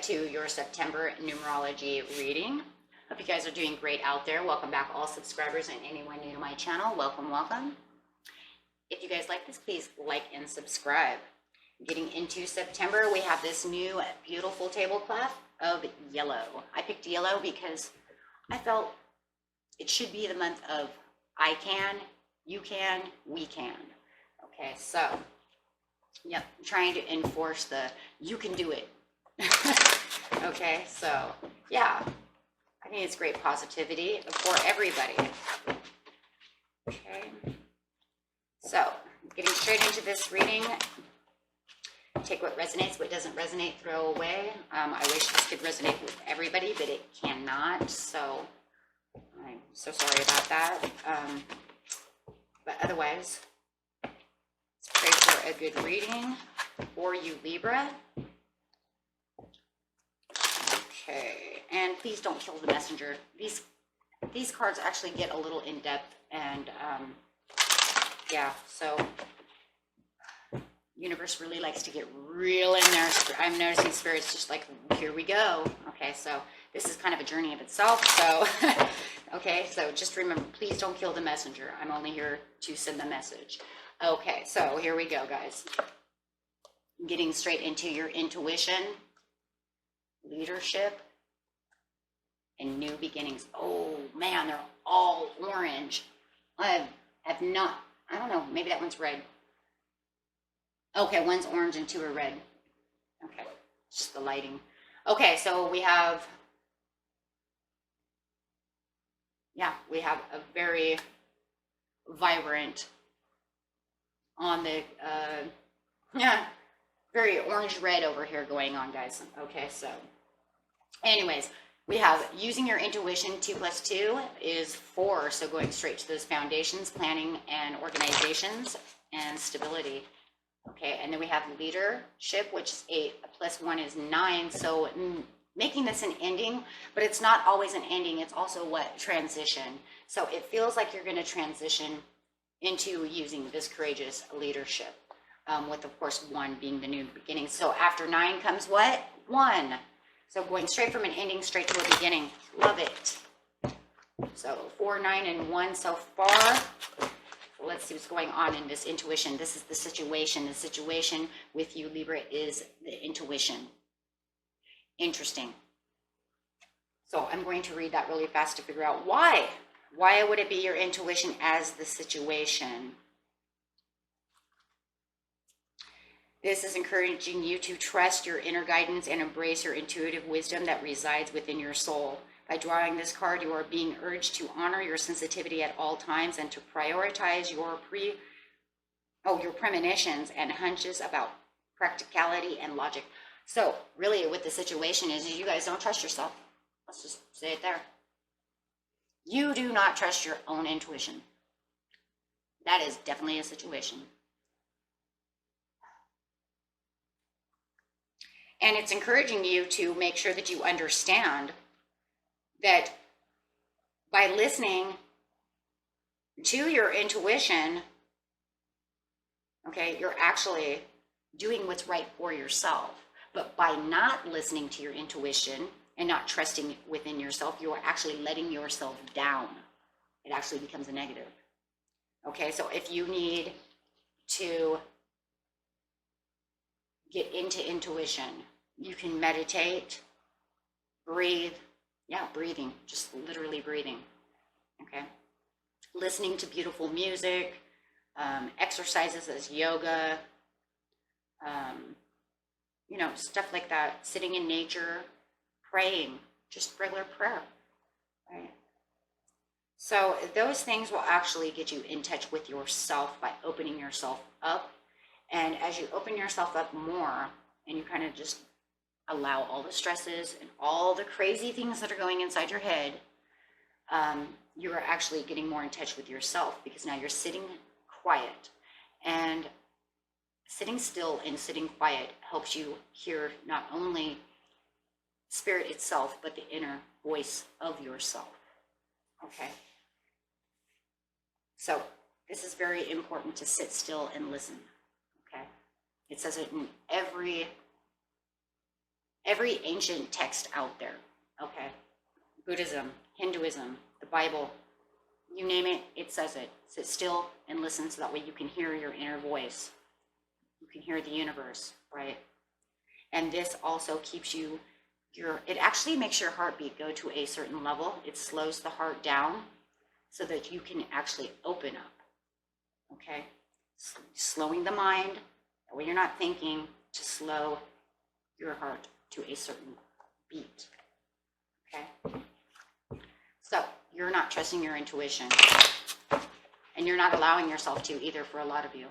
get to your September numerology reading. Hope you guys are doing great out there. Welcome back, all subscribers and anyone new to my channel. Welcome, welcome. If you guys like this, please like and subscribe. Getting into September, we have this new beautiful tablecloth of yellow. I picked yellow because I felt it should be the month of I can, you can, we can. Okay, so, yep, I'm trying to enforce the you can do it. Okay, so, yeah, I think it's great positivity for everybody. Okay, so, getting straight into this reading. Take what resonates, what doesn't resonate, throw away. I wish this could resonate with everybody, but it cannot, so I'm so sorry about that. But otherwise, let's pray for a good reading for you, Libra. Okay, and please don't kill the messenger. These cards actually get a little in-depth, and yeah, so universe really likes to get real in there. I'm noticing spirits just like, here we go. Okay, so this is kind of a journey of itself. So, okay, so just remember, please don't kill the messenger. I'm only here to send the message. Okay, so here we go, guys. Getting straight into your intuition, leadership, and new beginnings. Oh man, they're all orange. I have not, I don't know, maybe that one's red. Okay, one's orange and two are red. Okay, just the lighting. Okay, so we have, yeah, we have a very vibrant on the, yeah, very orange-red over here going on, guys. Okay, so anyways, we have using your intuition, 2 + 2 is 4. So going straight to those foundations, planning and organizations and stability. Okay, and then we have leadership, which is 8, +1 is 9. So making this an ending, but it's not always an ending. It's also what? Transition. So it feels like you're going to transition into using this courageous leadership, with, of course, 1 being the new beginning. So after 9 comes what? 1. So going straight from an ending straight to a beginning. Love it. So 4, 9, and 1 so far. Let's see what's going on in this intuition. This is the situation. The situation with you, Libra, is the intuition. Interesting. So I'm going to read that really fast to figure out why. Why would it be your intuition as the situation? This is encouraging you to trust your inner guidance and embrace your intuitive wisdom that resides within your soul. By drawing this card, you are being urged to honor your sensitivity at all times and to prioritize your premonitions and hunches about practicality and logic. So really what the situation is you guys don't trust yourself. Let's just say it there. You do not trust your own intuition. That is definitely a situation. And it's encouraging you to make sure that you understand that by listening to your intuition, okay, you're actually doing what's right for yourself. But by not listening to your intuition and not trusting within yourself, you are actually letting yourself down. It actually becomes a negative. Okay, so if you need to get into intuition, you can meditate, breathe. Yeah, breathing, just literally breathing, okay? Listening to beautiful music, exercises as yoga, you know, stuff like that. Sitting in nature, praying, just regular prayer, right? So those things will actually get you in touch with yourself by opening yourself up. And as you open yourself up more, and you kind of just allow all the stresses and all the crazy things that are going inside your head, you are actually getting more in touch with yourself, because now you're sitting quiet. And sitting still and sitting quiet helps you hear not only spirit itself, but the inner voice of yourself. Okay? So this is very important, to sit still and listen. Okay? It says it in every every ancient text out there, okay? Buddhism, Hinduism, the Bible, you name it, it says it. Sit still and listen so that way you can hear your inner voice. You can hear the universe, right? And this also keeps you, it actually makes your heartbeat go to a certain level. It slows the heart down so that you can actually open up, okay? Slowing the mind, that way you're not thinking, to slow your heart to a certain beat, okay? So you're not trusting your intuition, and you're not allowing yourself to either for a lot of you.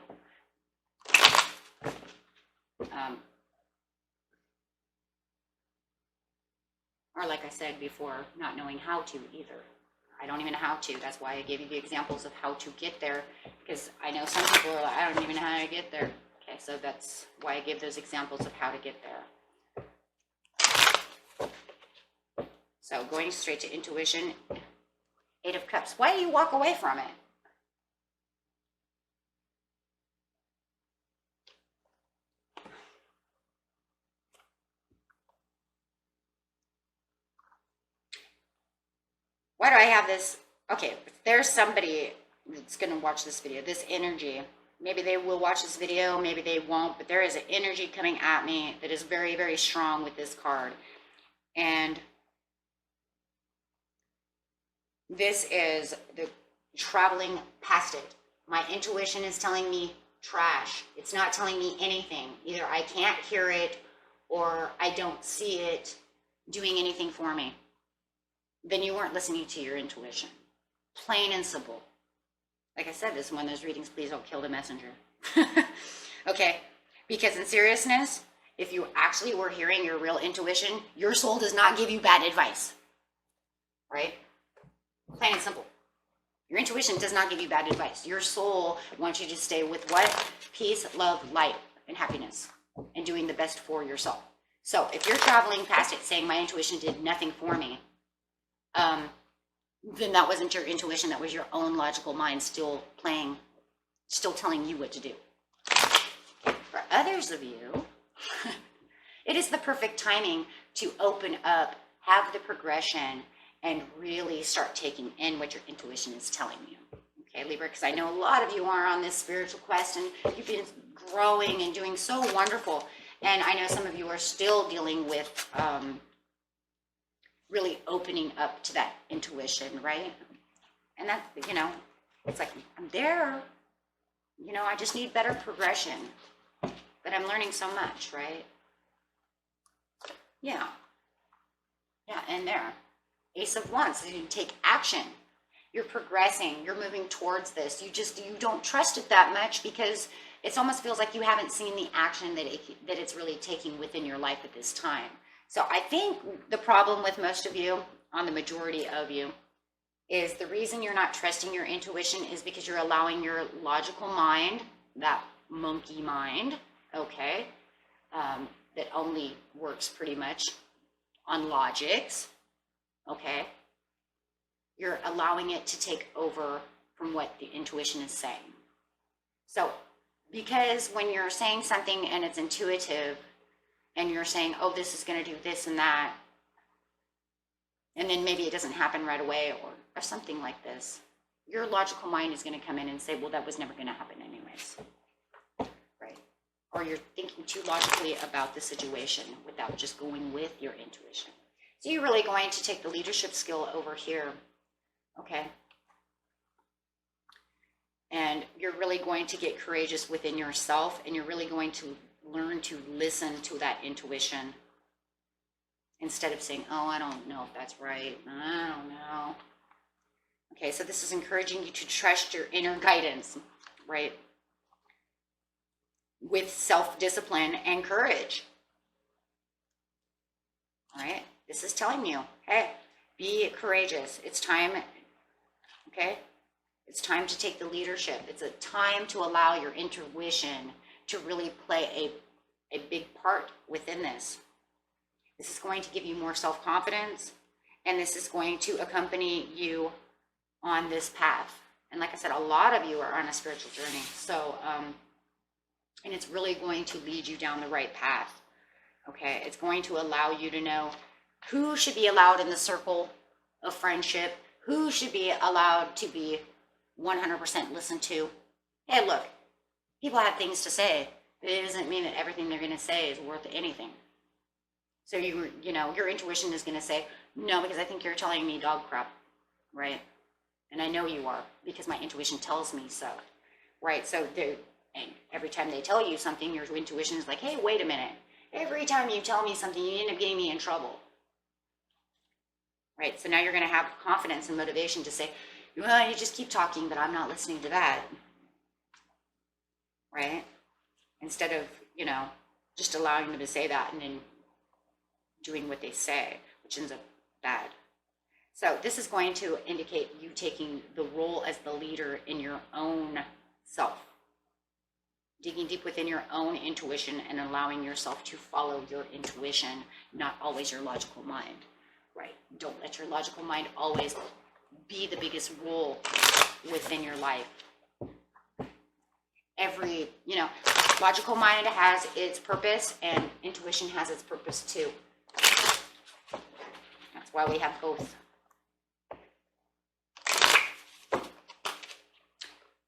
Or like I said before, not knowing how to either. I don't even know how to. That's why I gave you the examples of how to get there, because I know some people are like, I don't even know how to get there. Okay, so that's why I give those examples of how to get there. So going straight to intuition, 8 of Cups. Why do you walk away from it? Why do I have this? Okay, there's somebody that's going to watch this video, this energy. Maybe they will watch this video, maybe they won't, but there is an energy coming at me that is very, very strong with this card. And this is the traveling past it. My intuition is telling me trash. It's not telling me anything. Either I can't hear it or I don't see it doing anything for me. Then you weren't listening to your intuition. Plain and simple. Like I said, this is one of those readings, please don't kill the messenger. Okay, because in seriousness, if you actually were hearing your real intuition, your soul does not give you bad advice, right? Plain and simple. Your intuition does not give you bad advice. Your soul wants you to stay with what? Peace, love, light, and happiness, and doing the best for yourself. So if you're traveling past it saying my intuition did nothing for me, then that wasn't your intuition. That was your own logical mind still playing, still telling you what to do. For others of you, it is the perfect timing to open up, have the progression, and really start taking in what your intuition is telling you. Okay, Libra, because I know a lot of you are on this spiritual quest and you've been growing and doing so wonderful. And I know some of you are still dealing with really opening up to that intuition, right? And that, you know, it's like, I'm there, you know, I just need better progression. But I'm learning so much, right? Yeah. Yeah, and there. Ace of Wands, you take action. You're progressing, you're moving towards this. You don't trust it that much because it almost feels like you haven't seen the action that it's really taking within your life at this time. So I think the problem with most of you, on the majority of you, is the reason you're not trusting your intuition is because you're allowing your logical mind, that monkey mind, okay, that only works pretty much on logics, okay, you're allowing it to take over from what the intuition is saying. So because when you're saying something and it's intuitive, and you're saying, oh, this is going to do this and that, and then maybe it doesn't happen right away or something like this, your logical mind is going to come in and say, well, that was never going to happen anyways, right? Or you're thinking too logically about the situation without just going with your intuition. So you're really going to take the leadership skill over here, okay? And you're really going to get courageous within yourself, and you're really going to learn to listen to that intuition instead of saying, oh, I don't know if that's right. I don't know. Okay, so this is encouraging you to trust your inner guidance, right? With self-discipline and courage. All right, this is telling you, hey, be courageous. It's time, okay? It's time to take the leadership. It's a time to allow your intuition to really play a big part within this. This is going to give you more self-confidence, and this is going to accompany you on this path. And like I said, a lot of you are on a spiritual journey. So, and it's really going to lead you down the right path. Okay, it's going to allow you to know who should be allowed in the circle of friendship, who should be allowed to be 100% listened to. Hey, look, people have things to say, but it doesn't mean that everything they're going to say is worth anything. So you know, your intuition is going to say, no, because I think you're telling me dog crap, right? And I know you are, because my intuition tells me so, right? So and every time they tell you something, your intuition is like, hey, wait a minute. Every time you tell me something, you end up getting me in trouble, right? So now you're going to have confidence and motivation to say, well, you just keep talking, but I'm not listening to that, right? Instead of, you know, just allowing them to say that and then doing what they say, which ends up bad. So this is going to indicate you taking the role as the leader in your own self, digging deep within your own intuition and allowing yourself to follow your intuition, not always your logical mind, right? Don't let your logical mind always be the biggest role within your life. Every, you know, logical mind has its purpose and intuition has its purpose too. That's why we have both.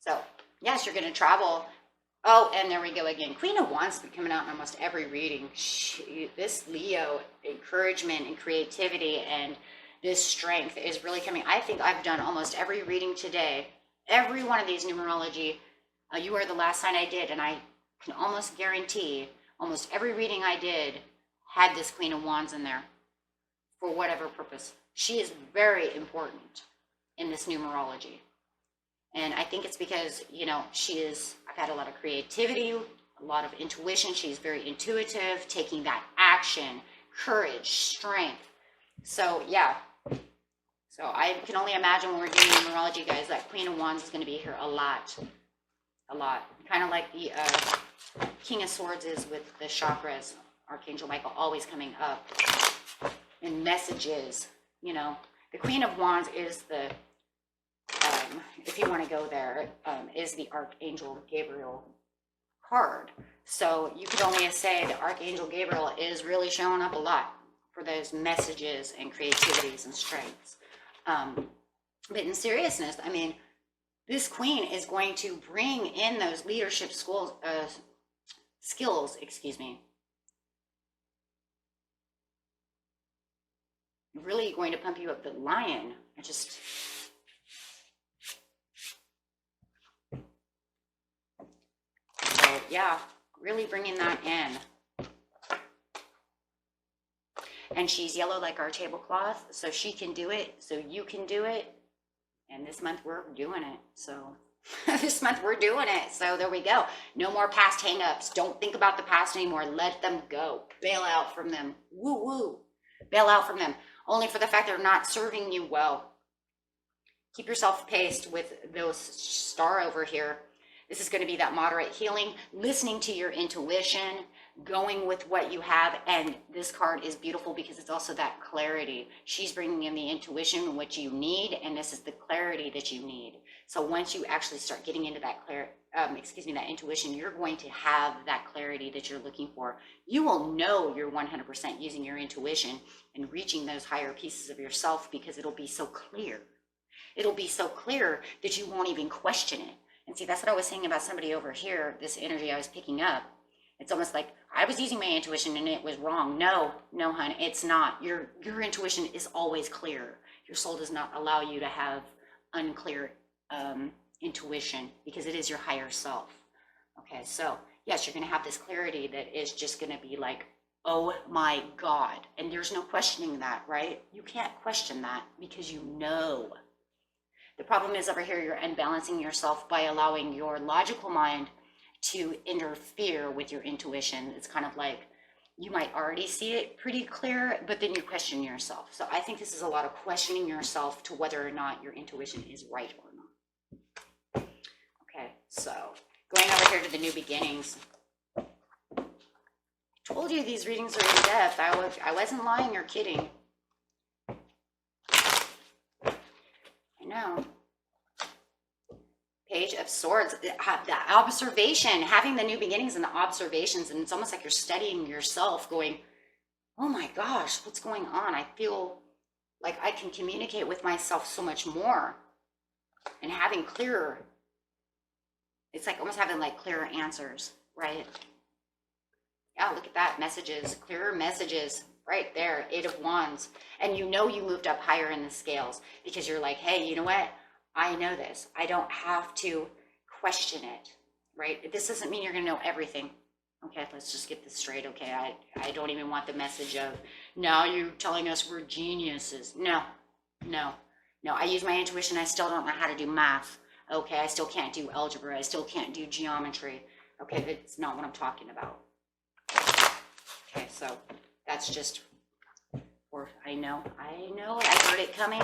So, yes, you're going to travel. Oh, and there we go again. Queen of Wands has been coming out in almost every reading. This Leo encouragement and creativity and this strength is really coming. I think I've done almost every reading today. Every one of these numerology, you are the last sign I did, and I can almost guarantee almost every reading I did had this Queen of Wands in there for whatever purpose. She is very important in this numerology. And I think it's because, you know, I've had a lot of creativity, a lot of intuition. She's very intuitive, taking that action, courage, strength. So, yeah. So I can only imagine when we're doing numerology, guys, that Queen of Wands is going to be here a lot. A lot. Kind of like the King of Swords is with the chakras. Archangel Michael always coming up. And messages, you know. The Queen of Wands is the... if you want to go there, is the Archangel Gabriel card. So you could only say that Archangel Gabriel is really showing up a lot for those messages and creativities and strengths. But in seriousness, I mean, this queen is going to bring in those leadership skills, really going to pump you up. The Lion, so yeah, really bringing that in. And she's yellow like our tablecloth, so she can do it, so you can do it. And this month we're doing it. So this month we're doing it. So there we go. No more past hang-ups. Don't think about the past anymore. Let them go. Bail out from them. Woo woo. Bail out from them. Only for the fact they're not serving you well. Keep yourself paced with those star over here. This is going to be that moderate healing, listening to your intuition, going with what you have. And this card is beautiful because it's also that clarity. She's bringing in the intuition, what you need, and this is the clarity that you need. So once you actually start getting into that that intuition, you're going to have that clarity that you're looking for. You will know you're 100% using your intuition and reaching those higher pieces of yourself because it'll be so clear. It'll be so clear that you won't even question it. And see, that's what I was saying about somebody over here, this energy I was picking up. It's almost like I was using my intuition and it was wrong. No, hon, it's not. Your intuition is always clear. Your soul does not allow you to have unclear intuition because it is your higher self. Okay, so yes, you're going to have this clarity that is just going to be like, oh my God. And there's no questioning that, right? You can't question that because you know. The problem is over here, you're unbalancing yourself by allowing your logical mind to interfere with your intuition. It's kind of like you might already see it pretty clear, but then you question yourself. So I think this is a lot of questioning yourself to whether or not your intuition is right or not. Okay, so going over here to the new beginnings. I told you these readings are in depth. I wasn't lying or kidding. I know. Page of Swords, the observation, having the new beginnings and the observations, and it's almost like you're studying yourself, going, oh my gosh, what's going on? I feel like I can communicate with myself so much more, and having clearer, it's like almost having like clearer answers, right? Yeah, look at that, messages, clearer messages right there, 8 of Wands. And you know you moved up higher in the scales because you're like, hey, you know what? I know this. I don't have to question it, right? This doesn't mean you're going to know everything. Okay, let's just get this straight. Okay, I don't even want the message of, now you're telling us we're geniuses. No. I use my intuition. I still don't know how to do math. Okay, I still can't do algebra. I still can't do geometry. Okay, that's not what I'm talking about. Okay, so that's just, or I know, I heard it coming.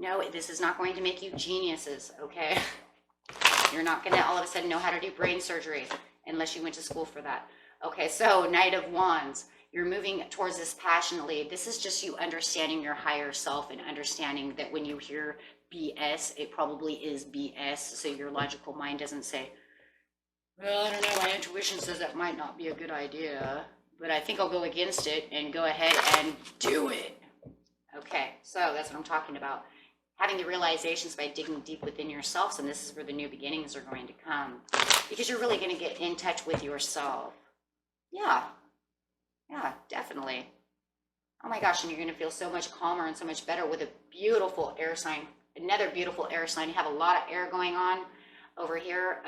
No, this is not going to make you geniuses, okay? You're not going to all of a sudden know how to do brain surgery unless you went to school for that. Okay, so Knight of Wands, you're moving towards this passionately. This is just you understanding your higher self and understanding that when you hear BS, it probably is BS. So your logical mind doesn't say, well, I don't know, my intuition says that might not be a good idea, but I think I'll go against it and go ahead and do it. Okay, so that's what I'm talking about. Having the realizations by digging deep within yourselves, and this is where the new beginnings are going to come, because you're really going to get in touch with yourself. Yeah, definitely. Oh my gosh, and you're going to feel so much calmer and so much better with a beautiful air sign. Another beautiful air sign. You have a lot of air going on over here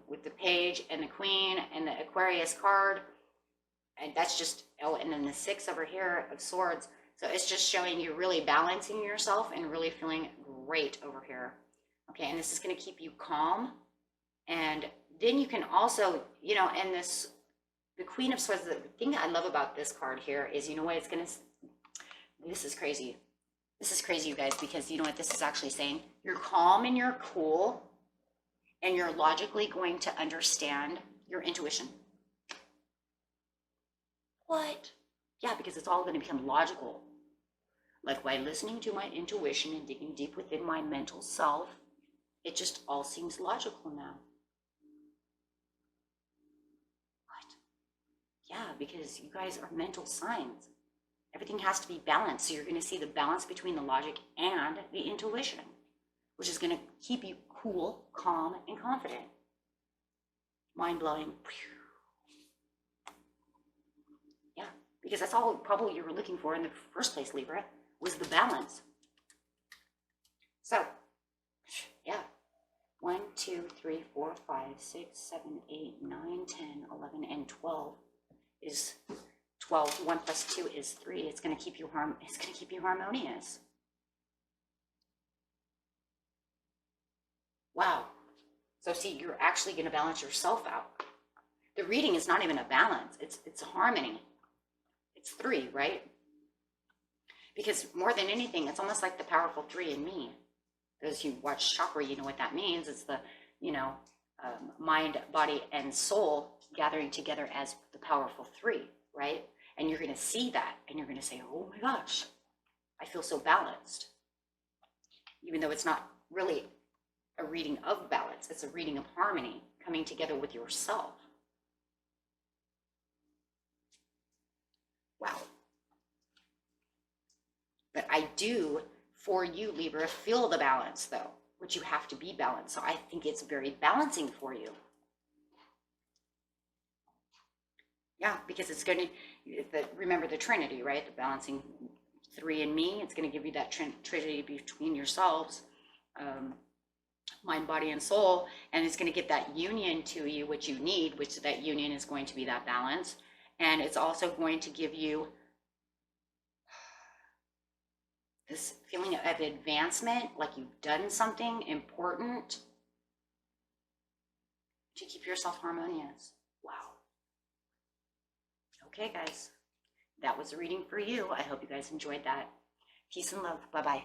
with the Page and the Queen and the Aquarius card. And that's just, oh, and then the 6 over here of Swords. So it's just showing you really balancing yourself and really feeling great over here. Okay, and this is going to keep you calm. And then you can also, you know, and this, the Queen of Swords, the thing I love about this card here is, you know what, it's going to, this is crazy. This is crazy, you guys, because you know what this is actually saying? You're calm and you're cool, and you're logically going to understand your intuition. What? Yeah, because it's all going to become logical. Like by listening to my intuition and digging deep within my mental self, it just all seems logical now. What? Yeah, because you guys are mental signs. Everything has to be balanced. So you're going to see the balance between the logic and the intuition, which is going to keep you cool, calm, and confident. Mind-blowing. Yeah, because that's all probably you were looking for in the first place, Libra, was the balance. So, yeah. 1, 2, 3, 4, 5, 6, 7, 8, 9, 10, 11, and 12 is 12. 1 plus 2 is 3. It's going to keep you harmonious. Wow. So see, you're actually going to balance yourself out. The reading is not even a balance. It's a harmony. It's 3, right? Because more than anything, it's almost like the powerful 3 in me. Those who watch chakra, you know what that means. It's the, you know, mind, body, and soul gathering together as the powerful 3, right? And you're going to see that, and you're going to say, oh my gosh, I feel so balanced. Even though it's not really a reading of balance, it's a reading of harmony coming together with yourself. Wow. But I do, for you, Libra, feel the balance, though, which you have to be balanced. So I think it's very balancing for you. Yeah, because it's going to, remember the Trinity, right? The balancing 3 in me. It's going to give you that Trinity between yourselves, mind, body, and soul. And it's going to get that union to you, which you need, which that union is going to be that balance. And it's also going to give you this feeling of advancement, like you've done something important to keep yourself harmonious. Wow. Okay, guys, that was a reading for you. I hope you guys enjoyed that. Peace and love. Bye-bye.